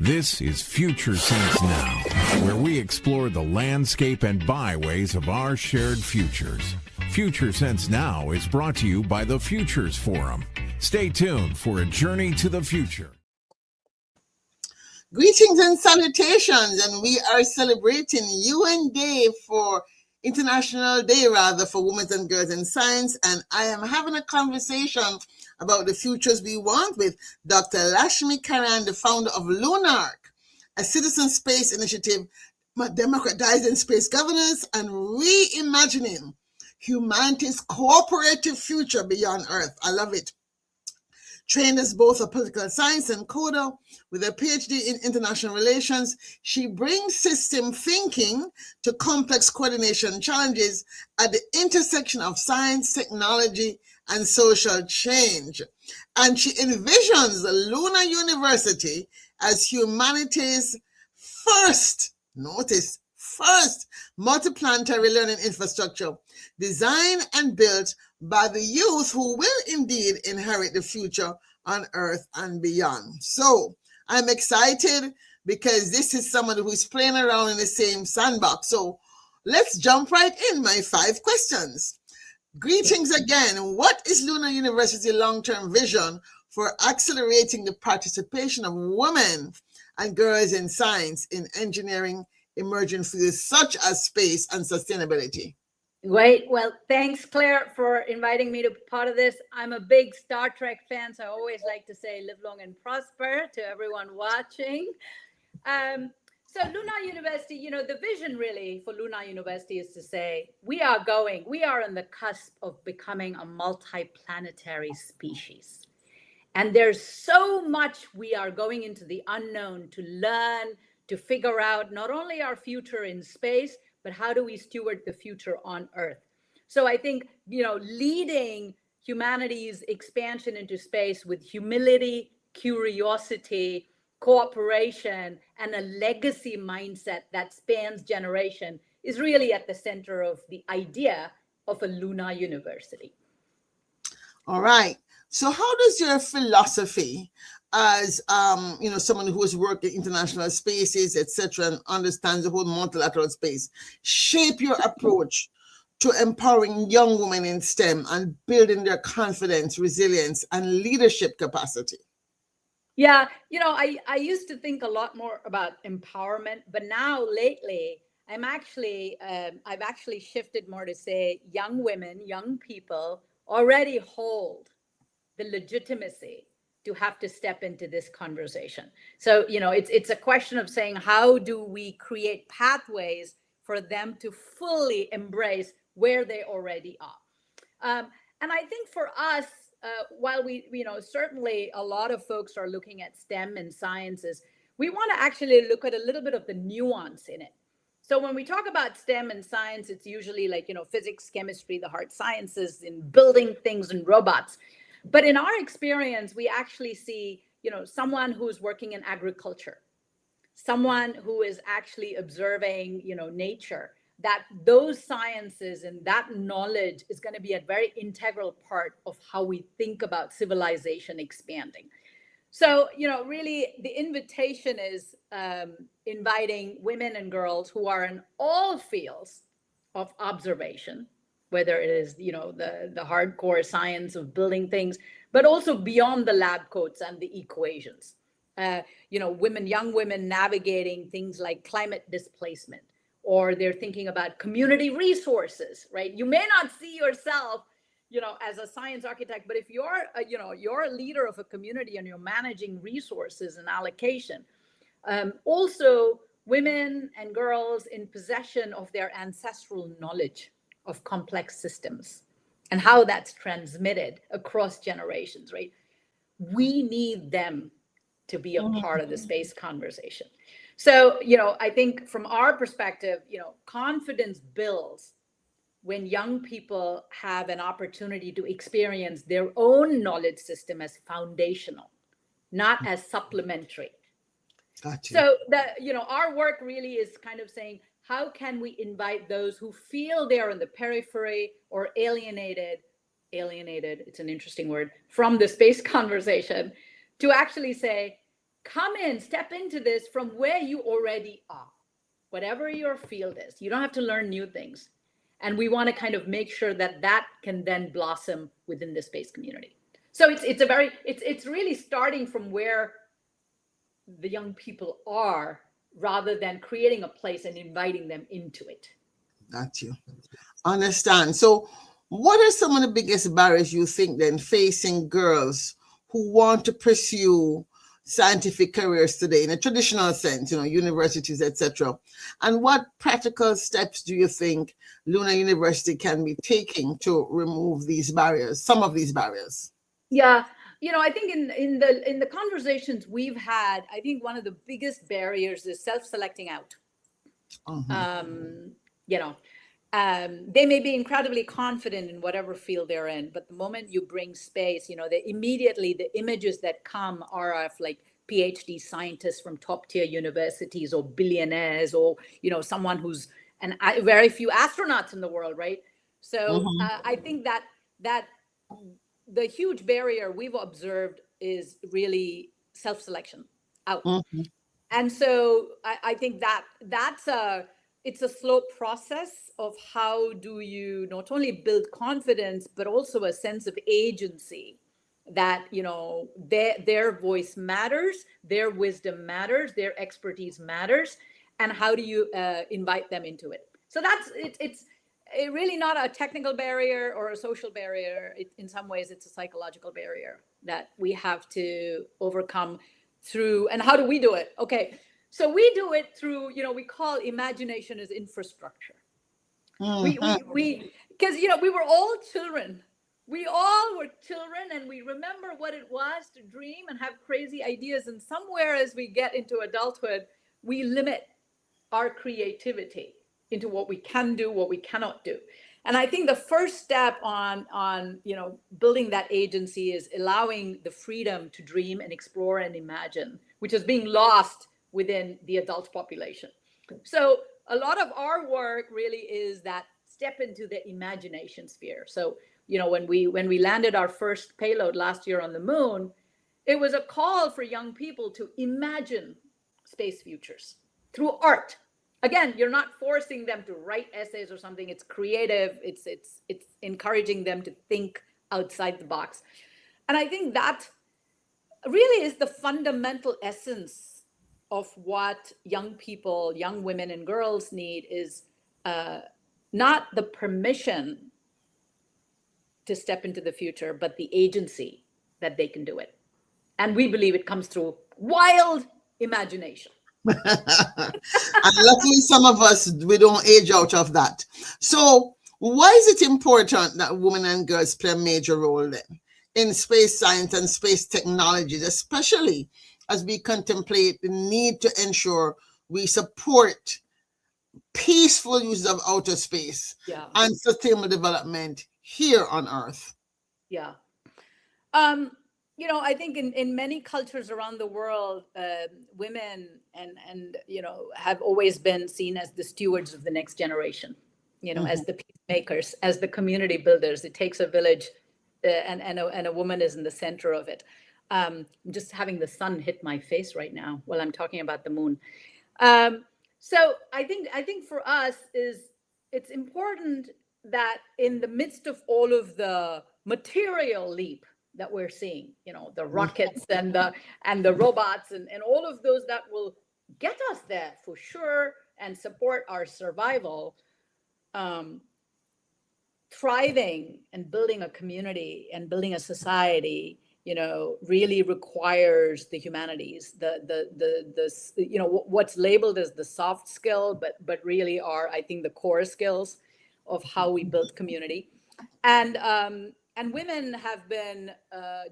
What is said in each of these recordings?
This is Future Sense Now, where we explore the landscape and byways of our shared futures. Future Sense Now is brought to you by the Futures Forum. Stay tuned for a journey to the future. Greetings and salutations, and we are celebrating UN Day for International Day, rather, for Women and Girls in Science, and I am having a conversation about the futures we want with Dr. Lashmi Karan, the founder of Lunark, a citizen space initiative democratizing space governance and reimagining humanity's cooperative future beyond Earth. I love it. Trained as both a political science and coder with a PhD in international relations, she brings system thinking to complex coordination challenges at the intersection of science, technology, and social change. And she envisions the Lunar University as humanity's first, notice, first multiplanetary learning infrastructure designed and built by the youth who will indeed inherit the future on Earth and beyond. So I'm excited because this is someone who's playing around in the same sandbox. So let's jump right in. My 5 questions. Greetings again. What is Lunar University's long-term vision for accelerating the participation of women and girls in science, in engineering, emerging fields such as space and sustainability? Great. Well, thanks, Claire, for inviting me to be part of this. I'm a big Star Trek fan, so I always like to say live long and prosper to everyone watching. So Lunar University, the vision really for Lunar University is to say, we are on the cusp of becoming a multiplanetary species. And there's so much we are going into the unknown to learn, to figure out not only our future in space, but how do we steward the future on Earth? So I think, leading humanity's expansion into space with humility, curiosity, cooperation, and a legacy mindset that spans generation is really at the center of the idea of a Lunar University. All right. So how does your philosophy as someone who has worked in international spaces, etc., and understands the whole multilateral space, shape your approach to empowering young women in STEM and building their confidence, resilience, and leadership capacity? Yeah, I used to think a lot more about empowerment, but now lately I've actually shifted more to say young women, young people already hold the legitimacy to have to step into this conversation. So, it's a question of saying, how do we create pathways for them to fully embrace where they already are? And I think for us, while we, certainly a lot of folks are looking at STEM and sciences, we want to actually look at a little bit of the nuance in it. So when we talk about STEM and science, it's usually like, physics, chemistry, the hard sciences, in building things and robots. But in our experience, we actually see, someone who's working in agriculture, someone who is actually observing, nature, that those sciences and that knowledge is going to be a very integral part of how we think about civilization expanding. So, really the invitation is inviting women and girls who are in all fields of observation, whether it is, the hardcore science of building things, but also beyond the lab coats and the equations. Young women navigating things like climate displacement, or they're thinking about community resources, right? You may not see yourself, as a science architect, but if you're a leader of a community and you're managing resources and allocation. Also, women and girls in possession of their ancestral knowledge of complex systems and how that's transmitted across generations, right? We need them to be a part of the space conversation. So, I think from our perspective, confidence builds when young people have an opportunity to experience their own knowledge system as foundational, not as supplementary. Gotcha. So our work really is kind of saying, how can we invite those who feel they are in the periphery or alienated, it's an interesting word, from the space conversation, to actually say, come in, step into this from where you already are, whatever your field is. You don't have to learn new things. And we want to kind of make sure that that can then blossom within the space community. So it's really starting from where the young people are, rather than creating a place and inviting them into it. Got you. Understand. So, what are some of the biggest barriers you think then facing girls who want to pursue scientific careers today in a traditional sense, universities, etc.? And what practical steps do you think Luna University can be taking to remove these barriers, some of these barriers? Yeah, I think in the conversations we've had, I think one of the biggest barriers is self-selecting out. You know, they may be incredibly confident in whatever field they're in, but the moment you bring space, immediately the images that come are of like PhD scientists from top tier universities, or billionaires, or someone who's very few astronauts in the world, right? So I think that the huge barrier we've observed is really self-selection out. And so I think it's a slow process of how do you not only build confidence, but also a sense of agency that, their voice matters, their wisdom matters, their expertise matters, and how do you invite them into it? So it's really not a technical barrier or a social barrier. In some ways, it's a psychological barrier that we have to overcome through. And how do we do it? Okay. So we do it through, we call imagination as infrastructure. Because, we were all children. We all were children, and we remember what it was to dream and have crazy ideas. And somewhere as we get into adulthood, we limit our creativity into what we can do, what we cannot do. And I think the first step on building that agency is allowing the freedom to dream and explore and imagine, which is being lost within the adult population. So a lot of our work really is that step into the imagination sphere. So, when we landed our first payload last year on the moon, it was a call for young people to imagine space futures through art. Again, you're not forcing them to write essays or something. It's creative. It's encouraging them to think outside the box. And I think that really is the fundamental essence of what young people, young women and girls need, is not the permission to step into the future, but the agency that they can do it. And we believe it comes through wild imagination. And luckily, some of us, we don't age out of that. So why is it important that women and girls play a major role then in space science and space technologies, especially as we contemplate the need to ensure we support peaceful use of outer space and sustainable development here on Earth? Yeah. I think in many cultures around the world, women and have always been seen as the stewards of the next generation, as the peacemakers, as the community builders. It takes a village, and a woman is in the center of it. I'm just having the sun hit my face right now while I'm talking about the moon. So I think for us it's important that in the midst of all of the material leap that we're seeing, the rockets and the robots and all of those that will get us there for sure and support our survival, thriving and building a community and building a society, really requires the humanities, what's labeled as the soft skill, but really are, I think, the core skills of how we build community. And women have been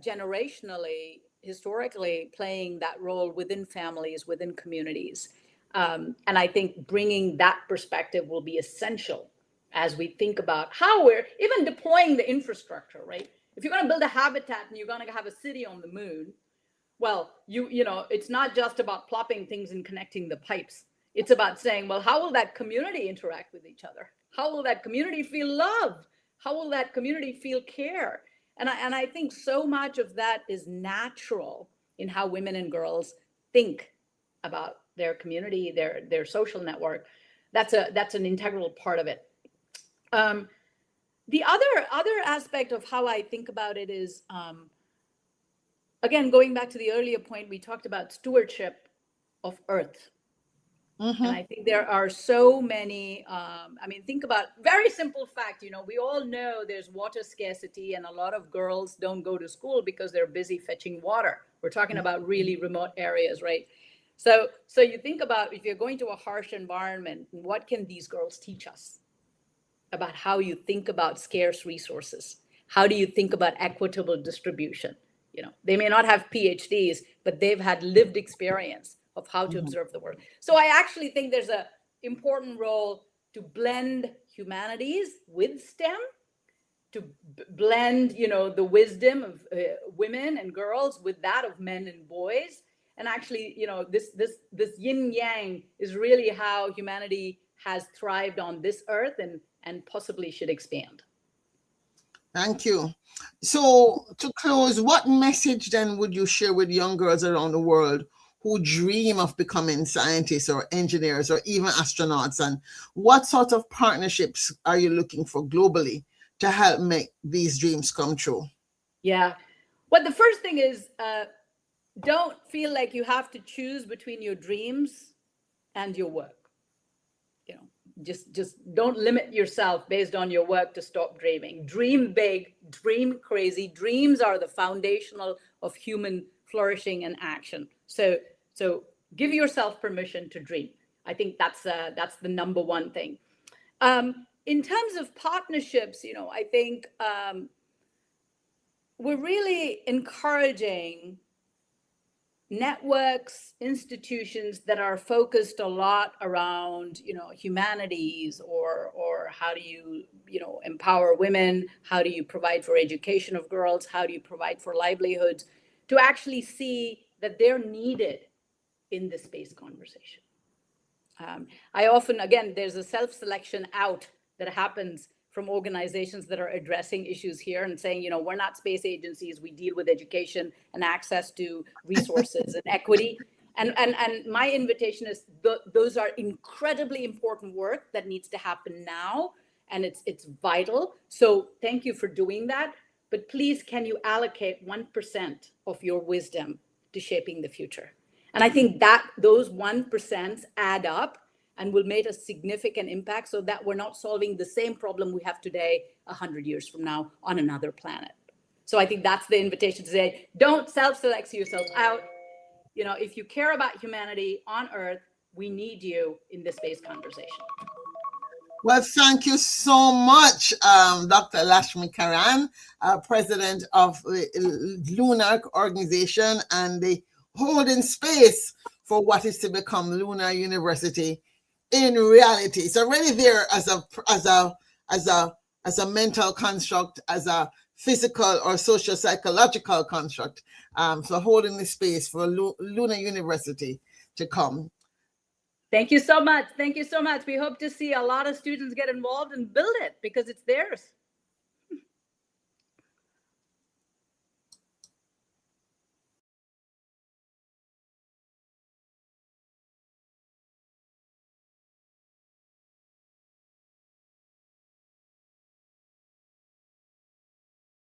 generationally, historically, playing that role within families, within communities. And I think bringing that perspective will be essential as we think about how we're even deploying the infrastructure, right? If you're going to build a habitat and you're going to have a city on the moon, well, it's not just about plopping things and connecting the pipes. It's about saying, well, how will that community interact with each other? How will that community feel loved? How will that community feel care? And I think so much of that is natural in how women and girls think about their community, their social network. That's an integral part of it. The other aspect of how I think about it is, again, going back to the earlier point, we talked about stewardship of Earth. Mm-hmm. And I think there are so many, I mean, think about very simple fact, we all know there's water scarcity and a lot of girls don't go to school because they're busy fetching water. We're talking about really remote areas, right? So you think about, if you're going to a harsh environment, what can these girls teach us about how you think about scarce resources? How do you think about equitable distribution? They may not have PhDs, but they've had lived experience of how to observe the world. So I actually think there's an important role to blend humanities with STEM, to blend, the wisdom of women and girls with that of men and boys. And actually, this yin yang is really how humanity has thrived on this earth and possibly should expand. Thank you. So to close, what message then would you share with young girls around the world who dream of becoming scientists or engineers or even astronauts? And what sort of partnerships are you looking for globally to help make these dreams come true? Yeah. Well, the first thing is, don't feel like you have to choose between your dreams and your work. Just don't limit yourself based on your work to stop dreaming. Dream big, dream crazy. Dreams are the foundational of human flourishing and action. So give yourself permission to dream. I think that's the number one thing. In terms of partnerships, I think we're really encouraging networks, institutions that are focused a lot around, humanities, or how do you, empower women? How do you provide for education of girls? How do you provide for livelihoods? To actually see that they're needed in the space conversation. I often, again, there's a self-selection out that happens from organizations that are addressing issues here and saying, we're not space agencies, we deal with education and access to resources and equity. And my invitation is those are incredibly important work that needs to happen now, and it's vital. So thank you for doing that. But please, can you allocate 1% of your wisdom to shaping the future? And I think that those 1% add up and will make a significant impact, so that we're not solving the same problem we have today 100 years from now on another planet. So I think that's the invitation to say, don't self-select yourself out. If you care about humanity on Earth, we need you in this space conversation. Well, thank you so much, Dr. Lashmi Karan, president of the Lunar Organization and the holding space for what is to become Lunar University in reality. It's already there as a mental construct, as a physical or social psychological construct. So holding the space for Lunar University to come. Thank you so much. Thank you so much. We hope to see a lot of students get involved and build it because it's theirs.